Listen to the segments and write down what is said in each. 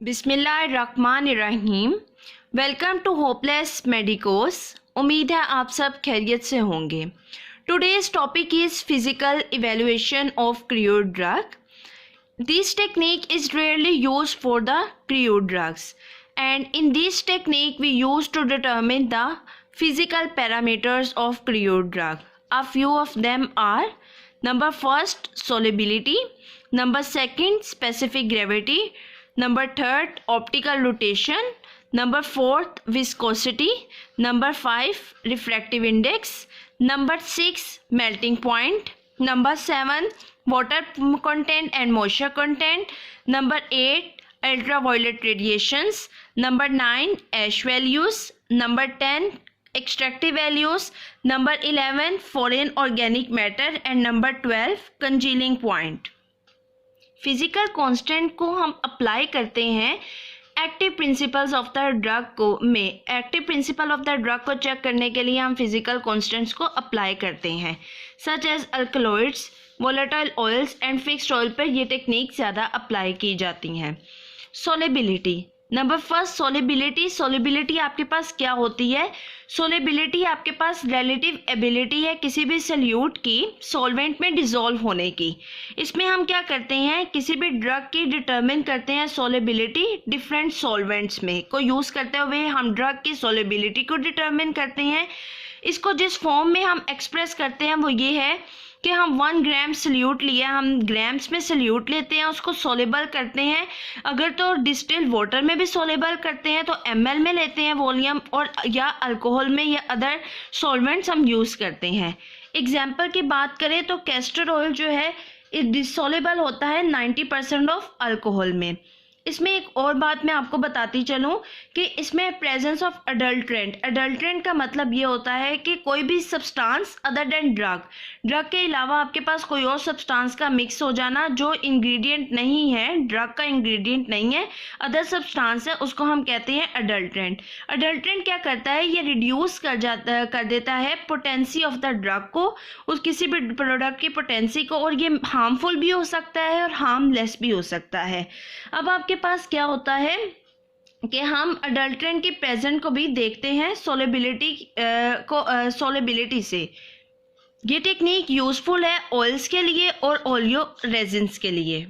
बिस्मिल्लाहिर्रहमानिर्रहीम। Welcome to hopeless medicos. उम्मीद है आप सब खैरियत से होंगे। Today's topic is physical evaluation of crude drug. This technique is rarely used for the crude drugs, and in this technique we use to determine the physical parameters of crude drug. A few of them are: number first, solubility; number second, specific gravity; number third, optical rotation; number fourth, viscosity; number 5, refractive index; number 6, melting point; number 7, water content and moisture content; number 8, ultraviolet radiations; number 9, ash values; number 10, extractive values; number 11, foreign organic matter; and number 12, congealing point. Physical constant को हम apply करते हैं active principles of the drug active principle of the drug को check करने के लिए हम physical constants को अप्लाई करते हैं, such as alkaloids, volatile oils and fixed oil पर ये टेक्निक ज़्यादा अप्लाई की जाती हैं. सोलेबिलिटी. नंबर फर्स्ट, सोलेबिलिटी आपके पास क्या होती है? सोलेबिलिटी आपके पास रिलेटिव एबिलिटी है किसी भी सल्यूट की सॉल्वेंट में डिसॉल्व होने की. इसमें हम क्या करते हैं, किसी भी ड्रग की डिटरमिन करते हैं सोलेबिलिटी डिफरेंट सॉल्वेंट्स में को यूज़ करते हुए हम ड्रग की सोलेबिलिटी को डिटरमिन करते हैं. इसको जिस फॉर्म में हम एक्सप्रेस करते हैं वो ये है कि हम 1 ग्राम सल्यूट लिया, हम ग्राम्स में सल्यूट लेते हैं, उसको सोलेबल करते हैं. अगर तो डिस्टिल वाटर में भी सोलेबल करते हैं तो ml में लेते हैं वॉल्यूम, और या अल्कोहल में या अदर सॉल्वेंट्स हम यूज़ करते हैं. एग्जाम्पल की बात करें तो कैस्टर ऑयल जो है डिसोलेबल होता है 90% ऑफ अल्कोहल में. इसमें एक और बात मैं आपको बताती चलूँ कि इसमें प्रेजेंस ऑफ अडल्ट्रेंट का मतलब ये होता है कि कोई भी सब्सटेंस अदर देन ड्रग के अलावा आपके पास कोई और सब्सटेंस का मिक्स हो जाना जो इंग्रेडिएंट नहीं है, ड्रग का इंग्रेडिएंट नहीं है, अदर सब्सटेंस है, उसको हम कहते हैं अडल्ट्रेंट. अडल्ट्रेंट क्या करता है, ये रिड्यूस कर देता है पोटेंसी ऑफ द ड्रग को, उस किसी भी प्रोडक्ट की पोटेंसी को, और ये हार्मफुल भी हो सकता है और हार्मलेस भी हो सकता है. अब आपके पास क्या होता है कि हम अडल्ट्रेंट की प्रेजेंट को भी देखते हैं सोलेबिलिटी से. ये टेक्निक यूजफुल है ऑयल्स के लिए और ओलियो रेजिन्स के लिए.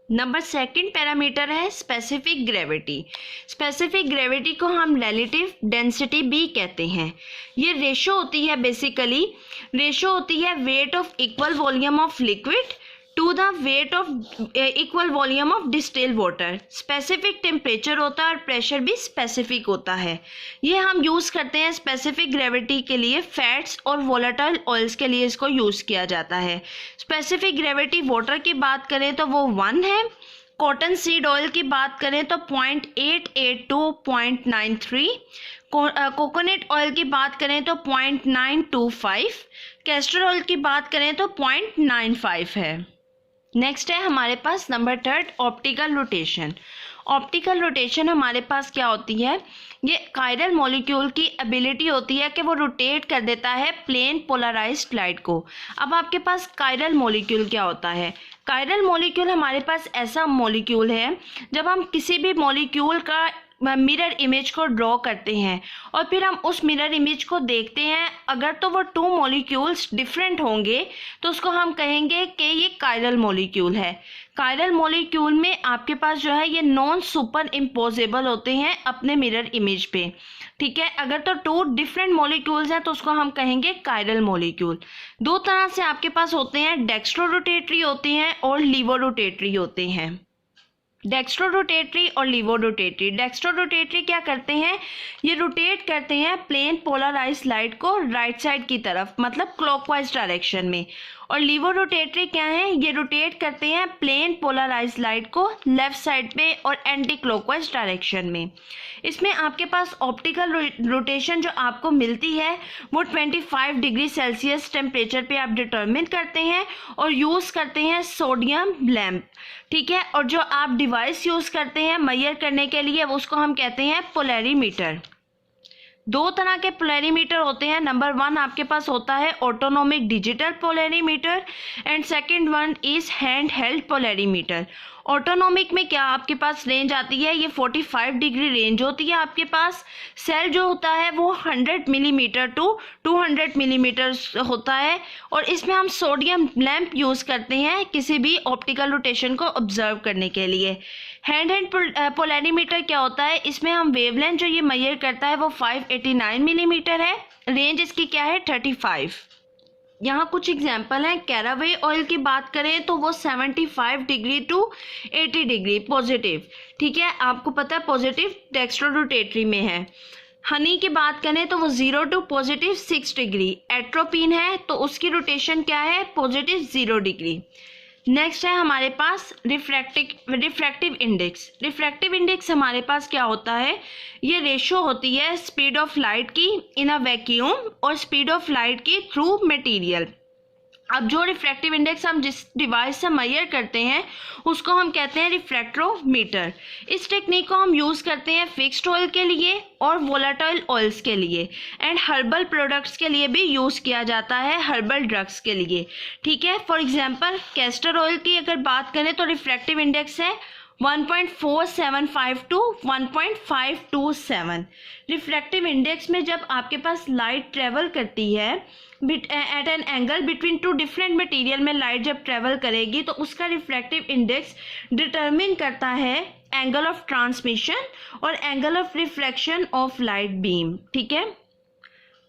नंबर सेकंड पैरामीटर है स्पेसिफिक ग्रेविटी. स्पेसिफिक ग्रेविटी को हम रिलेटिव डेंसिटी भी कहते हैं. ये रेशो होती है, बेसिकली रेशो होती है weight of equal volume of liquid to the weight of equal volume of distil water. Specific temperature होता है और प्रेशर भी स्पेसिफिक होता है. ये हम यूज़ करते हैं स्पेसिफिक ग्रेविटी के लिए. फैट्स और वोलेटाइल ऑयल्स के लिए इसको यूज़ किया जाता है. स्पेसिफिक ग्रेविटी वाटर की बात करें तो वो 1 है. कॉटन सीड ऑयल की बात करें तो 0.88 to 0.93. कोकोनट ऑयल की बात करें तो 0.925. कैस्टर ऑयल की बात करें तो 0.95 है. नेक्स्ट है हमारे पास number third, optical rotation. Optical rotation हमारे पास क्या होती है, ये कायरल मॉलिक्यूल की एबिलिटी होती है कि वो रोटेट कर देता है प्लेन पोलराइज्ड लाइट को. अब आपके पास कायरल मॉलिक्यूल क्या होता है? कायरल मॉलिक्यूल हमारे पास ऐसा मॉलिक्यूल है जब हम किसी भी मॉलिक्यूल का मिरर इमेज को ड्रॉ करते हैं और फिर हम उस मिरर इमेज को देखते हैं, अगर तो वो 2 मॉलिक्यूल्स डिफरेंट होंगे तो उसको हम कहेंगे कि ये कायरल मॉलिक्यूल है. कायरल मॉलिक्यूल में आपके पास जो है ये नॉन सुपर इम्पोजेबल होते हैं अपने मिरर इमेज पे. ठीक है, अगर तो 2 डिफरेंट मॉलिक्यूल्स हैं तो उसको हम कहेंगे कायरल मॉलिक्यूल. 2 तरह से आपके पास होते हैं, डेक्स्ट्रो रोटेटरी होते हैं और लीवो रोटेटरी होते हैं. डेक्स्ट्रो रोटेटरी और लीवो रोटेटरी. डेक्स्ट्रो रोटेटरी क्या करते हैं, ये रोटेट करते हैं प्लेन पोलराइज्ड लाइट को राइट साइड की तरफ, मतलब क्लॉकवाइज डायरेक्शन में. और लीवो रोटेटरी क्या है, ये रोटेट करते हैं प्लेन पोलराइज्ड लाइट को लेफ्ट साइड पे और एंटी क्लॉकवाइज डायरेक्शन में. इसमें आपके पास ऑप्टिकल रोटेशन जो आपको मिलती है वो 25 डिग्री सेल्सियस टेम्परेचर पे आप डिटरमिन करते हैं और यूज़ करते हैं सोडियम लैम्प. ठीक है, और जो आप डिवाइस यूज़ करते हैं मेजर करने के लिए उसको हम कहते हैं पोलैरीमीटर. 2 तरह के पोलैरीमीटर होते हैं. नंबर 1 आपके पास होता है autonomic digital polarimeter and second one is hand held polarimeter. Autonomic में क्या आपके पास रेंज आती है, ये 45 डिग्री रेंज होती है आपके पास। सेल जो होता है वो 100 मिलीमीटर टू 200 मिलीमीटर होता है, और इसमें हम सोडियम लैंप यूज़ करते हैं किसी भी ऑप्टिकल रोटेशन को ऑब्जर्व करने के लिए। हैंड पोलैरिमीटर क्या होता है, इसमें हम वेवलेंथ जो ये मेजर करता है वो 589 मिलीमीटर है, रेंज इसकी क्या है 35। यहाँ कुछ एग्जाम्पल हैं। कैरावे ऑयल की बात करें तो वो 75 डिग्री टू 80 डिग्री पॉजिटिव, ठीक है, आपको पता है पॉजिटिव डेक्स्ट्रोरोटेटरी में है। हनी की बात करें तो वो 0 टू पॉजिटिव 6 डिग्री। एट्रोपिन है तो उसकी रोटेशन क्या है, पॉजिटिव 0 डिग्री। नेक्स्ट है हमारे पास रिफ्रैक्टिव इंडेक्स। रिफ्रैक्टिव इंडेक्स हमारे पास क्या होता है, ये रेशो होती है स्पीड ऑफ लाइट की इन अ वैक्यूम और स्पीड ऑफ लाइट की थ्रू मटेरियल। अब जो रिफ्रैक्टिव इंडेक्स हम जिस डिवाइस से मेजर करते हैं उसको हम कहते हैं रिफ्रैक्ट्रोमीटर। इस टेक्निक को हम यूज़ करते हैं फिक्स्ड ऑयल के लिए और वोलेटाइल ऑयल्स के लिए, एंड हर्बल प्रोडक्ट्स के लिए भी यूज़ किया जाता है, हर्बल ड्रग्स के लिए, ठीक है। फॉर एग्जांपल कैस्टर ऑयल की अगर बात करें तो रिफ्रैक्टिव इंडेक्स है 1.475 टू 1.527। रिफ्रैक्टिव इंडेक्स में जब आपके पास लाइट ट्रेवल करती है at an angle between two different material में लाइट जब ट्रेवल करेगी तो उसका रिफ्रैक्टिव इंडेक्स डिटरमिन करता है एंगल ऑफ ट्रांसमिशन और angle of reflection of light beam, ठीक है।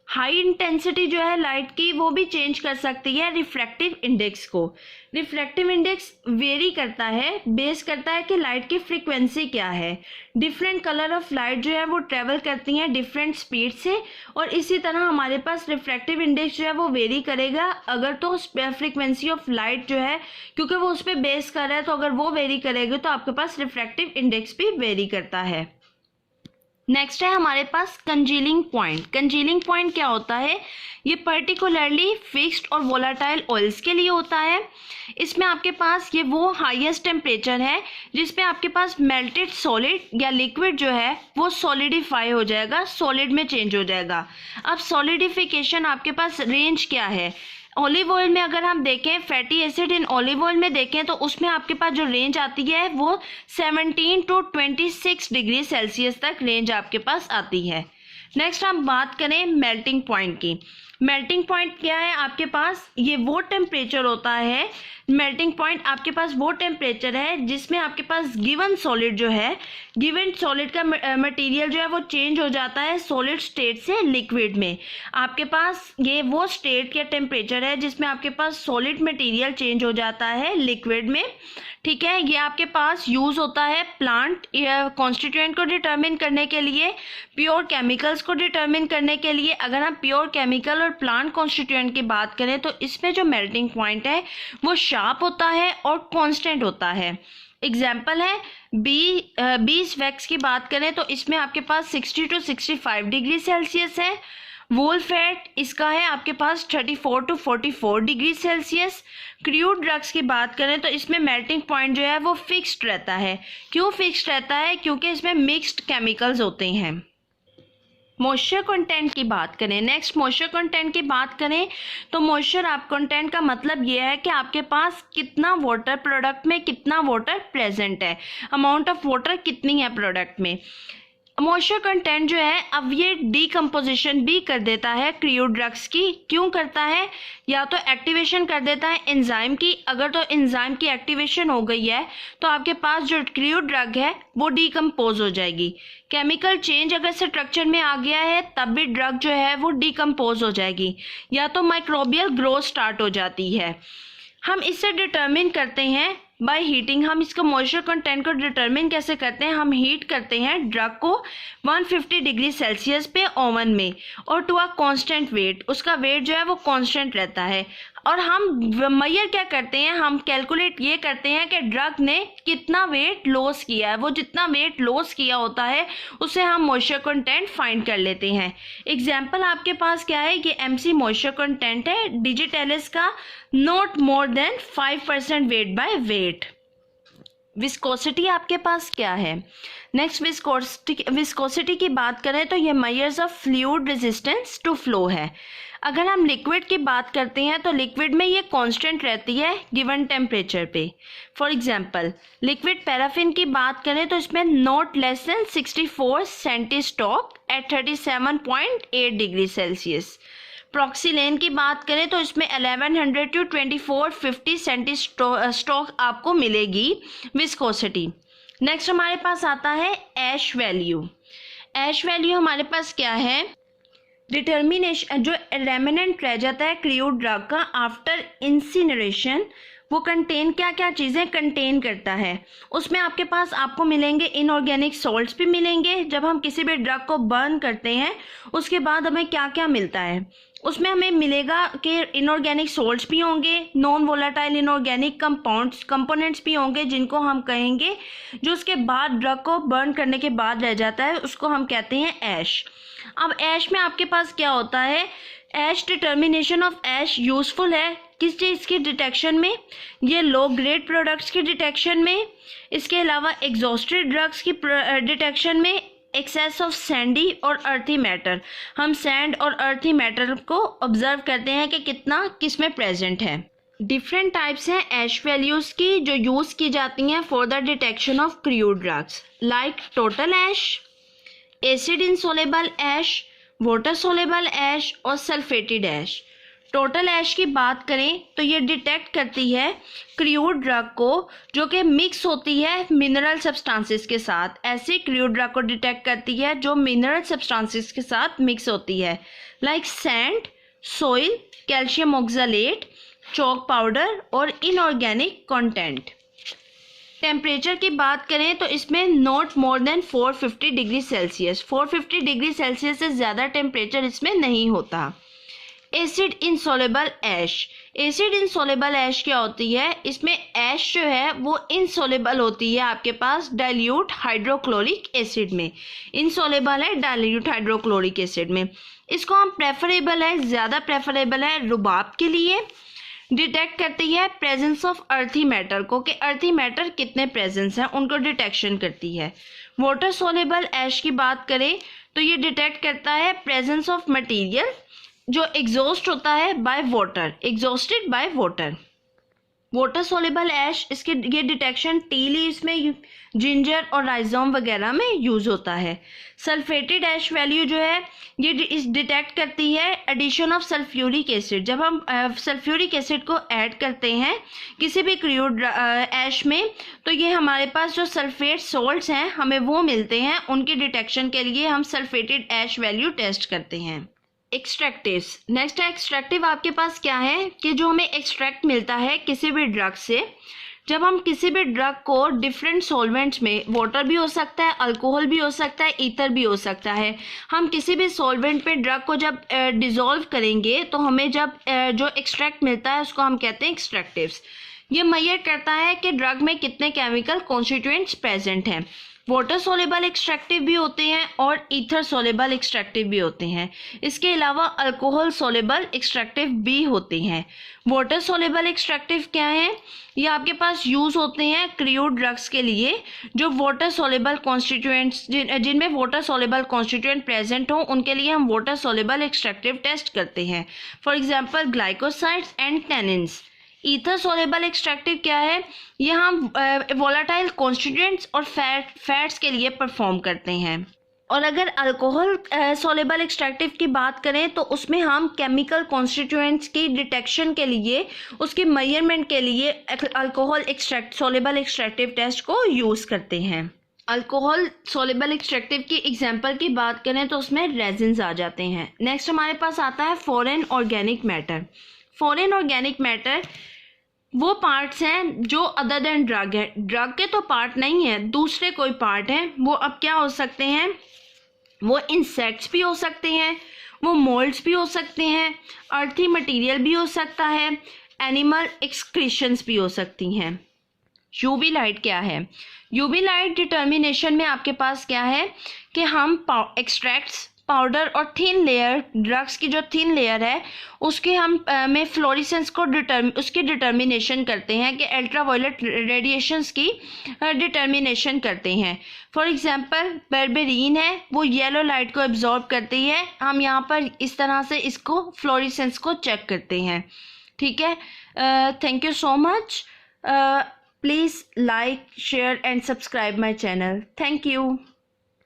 हाई इंटेंसिटी जो है लाइट की वो भी चेंज कर सकती है रिफ्रैक्टिव इंडेक्स को। रिफ्रैक्टिव इंडेक्स वेरी करता है, बेस करता है कि लाइट की फ्रीक्वेंसी क्या है। डिफरेंट कलर ऑफ लाइट जो है वो ट्रेवल करती हैं डिफरेंट स्पीड से, और इसी तरह हमारे पास रिफ्रैक्टिव इंडेक्स जो है वो वेरी करेगा अगर तो फ्रीक्वेंसी ऑफ लाइट जो है, क्योंकि वो उस पर बेस कर रहा है, तो अगर वो वेरी करेगी तो आपके पास रिफ्रैक्टिव इंडेक्स भी वेरी करता है। नेक्स्ट है हमारे पास कंजीलिंग पॉइंट। कंजीलिंग पॉइंट क्या होता है, ये पर्टिकुलरली फिक्स्ड और वोलेटाइल ऑयल्स के लिए होता है। इसमें आपके पास ये वो हाईएस्ट टेम्परेचर है जिसपे आपके पास मेल्टेड सॉलिड या लिक्विड जो है वो सॉलिडिफाई हो जाएगा, सॉलिड में चेंज हो जाएगा। अब सॉलिडिफिकेशन आपके पास रेंज क्या है, ऑलिव ऑयल में अगर हम देखें, fatty acid in olive oil में देखें तो उसमें आपके पास जो रेंज आती है वो 17 टू 26 डिग्री सेल्सियस तक रेंज आपके पास आती है। नेक्स्ट हम बात करें मेल्टिंग पॉइंट की। मेल्टिंग पॉइंट क्या है आपके पास, ये वो टेम्परेचर होता है, मेल्टिंग पॉइंट आपके पास वो टेम्परेचर है जिसमें आपके पास गिवन सॉलिड जो है, गिवन सॉलिड का मटेरियल जो है वो चेंज हो जाता है सॉलिड स्टेट से लिक्विड में। आपके पास ये वो स्टेट या टेम्परेचर है जिसमें आपके पास सॉलिड मटेरियल चेंज हो जाता है लिक्विड में, ठीक है। ये आपके पास यूज़ होता है प्लांट कॉन्स्टिट्यूएंट को डिटरमिन करने के लिए, प्योर केमिकल्स को डिटरमिन करने के लिए। अगर हम प्योर केमिकल और प्लांट कॉन्स्टिट्यूएंट की बात करें तो इसमें जो मेल्टिंग पॉइंट है वो शार्प होता है और कांस्टेंट होता है। एग्जाम्पल है बीस वैक्स की बात करें तो इसमें आपके पास 60 टू 65 डिग्री सेल्सियस है। वोल फैट इसका है आपके पास 34 to 44 degree Celsius. Crude drugs की बात करें तो इसमें मेल्टिंग पॉइंट जो है वो फिक्स्ड रहता है। क्यों फिक्स्ड रहता है, क्योंकि इसमें मिक्स्ड केमिकल्स होते हैं। मॉइस्चर कंटेंट की बात करें, नेक्स्ट मॉइस्चर कंटेंट की बात करें तो मॉइस्चर आप कंटेंट का मतलब ये है कि आपके पास कितना वाटर प्रोडक्ट में, कितना वाटर प्रेजेंट है, अमाउंट ऑफ वाटर कितनी है प्रोडक्ट में। मॉइस्चर कंटेंट जो है अब ये डीकम्पोजिशन भी कर देता है क्रूड ड्रग्स की। क्यों करता है, या तो एक्टिवेशन कर देता है एंजाइम की, अगर तो एंजाइम की एक्टिवेशन हो गई है तो आपके पास जो क्रूड ड्रग है वो डीकम्पोज हो जाएगी। केमिकल चेंज अगर स्ट्रक्चर में आ गया है तब भी ड्रग जो है वो डीकम्पोज हो जाएगी, या तो माइक्रोबियल ग्रोथ स्टार्ट हो जाती है। हम इससे डिटरमिन करते हैं बाय हीटिंग। हम इसका मॉइस्चर कंटेंट को डिटरमिन कैसे करते हैं, हम हीट करते हैं ड्रग को 150 डिग्री सेल्सियस पे ओवन में, और टू अ कांस्टेंट वेट, उसका वेट जो है वो कांस्टेंट रहता है। और हम मेजर क्या करते हैं, हम कैलकुलेट ये करते हैं कि ड्रग ने कितना वेट लॉस किया है, वो जितना वेट लॉस किया होता है उसे हम मॉइस्चर कंटेंट फाइंड कर लेते हैं। एग्जाम्पल आपके पास क्या है, ये MC मॉइस्चर कंटेंट है डिजिटेलिस का, not more than 5% weight by weight. Viscosity आपके पास क्या है। नेक्स्ट विस्कोसिटी की बात करें तो ये measures of fluid resistance to flow है। अगर हम लिक्विड की बात करते हैं तो लिक्विड में ये कांस्टेंट रहती है गिवन टेम्परेचर पे। फॉर एग्जांपल लिक्विड पैराफिन की बात करें तो इसमें not less than 64 centistoke at 37.8 degree Celsius. प्रॉक्सीलेन की बात करें तो इसमें 1100 टू 2450 सेंटीस्टॉक आपको मिलेगी विस्कोसिटी। नेक्स्ट हमारे पास आता है ऐश वैल्यू। ऐश वैल्यू हमारे पास क्या है, डिटर्मिनेशन जो रेमिनेंट रह जाता है क्रूड ड्रग का आफ्टर इंसिनरेशन, वो कंटेन क्या क्या चीज़ें कंटेन करता है। उसमें आपके पास आपको मिलेंगे इनऑर्गेनिक सॉल्ट्स भी मिलेंगे। जब हम किसी भी ड्रग को बर्न करते हैं उसके बाद हमें क्या क्या मिलता है, उसमें हमें मिलेगा कि इनऑर्गेनिक सॉल्ट्स भी होंगे, नॉन वोलेटाइल इनऑर्गेनिक कंपोनेंट्स भी होंगे जिनको हम कहेंगे, जो उसके बाद ड्रग को बर्न करने के बाद रह जाता है उसको हम कहते हैं ऐश। अब ऐश में आपके पास क्या होता है, ऐश डिटर्मिनेशन ऑफ ऐश यूजफुल है किस चीज़ की डिटेक्शन में, ये लो ग्रेड प्रोडक्ट्स की डिटेक्शन में, इसके अलावा एग्जॉस्टेड ड्रग्स की डिटेक्शन में, एक्सेस ऑफ सैंडी और अर्थी मैटर, हम सैंड और अर्थी मैटर को ऑब्जर्व करते हैं कि कितना किस में प्रेजेंट है। डिफरेंट टाइप्स हैं ऐश वैल्यूज़ की जो यूज़ की जाती हैं for the detection of crude drugs, like total ash, acid insoluble ash, water soluble ash और सल्फेटेड ऐश। टोटल ऐश की बात करें तो ये डिटेक्ट करती है क्रूड ड्रग को जो कि मिक्स होती है मिनरल सब्सटेंसेस के साथ। ऐसी क्रूड ड्रग को डिटेक्ट करती है जो मिनरल सब्सटेंसेस के साथ मिक्स होती है, like sand, soil, calcium oxalate, chalk powder और इनऑर्गेनिक कंटेंट। टेम्परेचर की बात करें तो इसमें not more than 450 degree Celsius, 450 degree Celsius से ज़्यादा टेम्परेचर इसमें नहीं होता। एसिड इनसोलेबल ऐश, एसिड इनसोलेबल ऐश क्या होती है, इसमें ऐश जो है वो इनसोलेबल होती है आपके पास डाइल्यूट हाइड्रोक्लोरिक एसिड में, इनसोलेबल है डाइल्यूट हाइड्रोक्लोरिक एसिड में। इसको हम प्रेफरेबल है, ज़्यादा प्रेफरेबल है रुबाब के लिए। डिटेक्ट करती है प्रेजेंस ऑफ अर्थी मैटर को, कि अर्थी मैटर कितने प्रेजेंस हैं उनको डिटेक्शन करती है। वाटर सोलेबल ऐश की बात करें तो ये डिटेक्ट करता है प्रेजेंस ऑफ मटेरियल जो एग्जॉस्ट होता है by water, exhausted by water. Water soluble ash इसके ये डिटेक्शन टी लीव्स में, जिंजर और राइजोम वगैरह में यूज़ होता है। सल्फेटेड ऐश वैल्यू जो है ये डिटेक्ट करती है एडिशन ऑफ सल्फ्यूरिक एसिड। जब हम सल्फ्यूरिक एसिड को ऐड करते हैं किसी भी क्रूड ऐश में तो ये हमारे पास जो सल्फेट सॉल्ट्स हैं हमें वो मिलते हैं, उनकी डिटेक्शन के लिए हम सल्फेटेड ऐश वैल्यू टेस्ट करते हैं। एक्सट्रैक्टिव्स, नेक्स्ट एक्सट्रैक्टिव आपके पास क्या है कि जो हमें एक्सट्रैक्ट मिलता है किसी भी ड्रग से, जब हम किसी भी ड्रग को डिफरेंट सॉल्वेंट्स में, वाटर भी हो सकता है, अल्कोहल भी हो सकता है, ईथर भी हो सकता है, हम किसी भी सॉल्वेंट में ड्रग को जब डिज़ोल्व करेंगे तो हमें जब जो एक्सट्रैक्ट मिलता है उसको हम कहते हैं एक्सट्रैक्टिव्स। ये मेजर करता है कि ड्रग में कितने केमिकल कॉन्स्टिट्यूएंट्स प्रेजेंट हैं। वाटर सोलेबल एक्सट्रैक्टिव भी होते हैं और ईथर सोलेबल एक्सट्रैक्टिव भी होते हैं। इसके अलावा अल्कोहल सोलेबल एक्सट्रैक्टिव भी होते हैं। वाटर सोलेबल एक्सट्रैक्टिव क्या है, ये आपके पास यूज़ होते हैं क्रूड ड्रग्स के लिए जो वाटर सोलेबल कॉन्स्टिट्यूएंट्स जिनमें वाटर सोलेबल कॉन्स्टिट्यूएंट प्रेजेंट हो, उनके लिए हम वाटर सोलेबल एक्सट्रैक्टिव टेस्ट करते हैं। For example glycosides and tannins. Ether soluble extractive क्या है, ये हम वोलेटाइल कॉन्स्टिट्यूएंट्स और फैट्स के लिए परफॉर्म करते हैं। और अगर अल्कोहल सोलेबल एक्सट्रैक्टिव की बात करें तो उसमें हम केमिकल कॉन्स्टिट्यूएंट्स की डिटेक्शन के लिए, उसके मेजरमेंट के लिए अल्कोहल सोलेबल एक्सट्रैक्टिव टेस्ट को यूज़ करते हैं। अल्कोहल सोलेबल एक्सट्रैक्टिव की एग्जांपल की बात करें तो उसमें रेजिन्स आ जाते हैं। नेक्स्ट हमारे पास आता है foreign organic matter. Foreign organic matter वो पार्ट्स हैं जो अदर देन ड्रग है, ड्रग के तो पार्ट नहीं है, दूसरे कोई पार्ट हैं। वो अब क्या हो सकते हैं, वो इंसेक्ट्स भी हो सकते हैं, वो मोल्ड्स भी हो सकते हैं, अर्थी मटेरियल भी हो सकता है, एनिमल एक्सक्रीशंस भी हो सकती हैं। यूवी लाइट क्या है, यूवी लाइट डिटर्मिनेशन में आपके पास क्या है कि हम एक्सट्रैक्ट्स पाउडर और थिन लेयर, ड्रग्स की जो थिन लेयर है उसके हम में फ्लोरेसेंस को उसकी डिटर्मिनेशन करते हैं कि अल्ट्रावायलेट रेडिएशंस की डिटर्मिनेशन करते हैं। फॉर एग्जांपल बेरबेरीन है, वो येलो लाइट को एब्जॉर्ब करती है। हम यहाँ पर इस तरह से इसको फ्लोरेसेंस को चेक करते हैं। ठीक है, thank you so much. Please like, share and subscribe my channel. Thank you.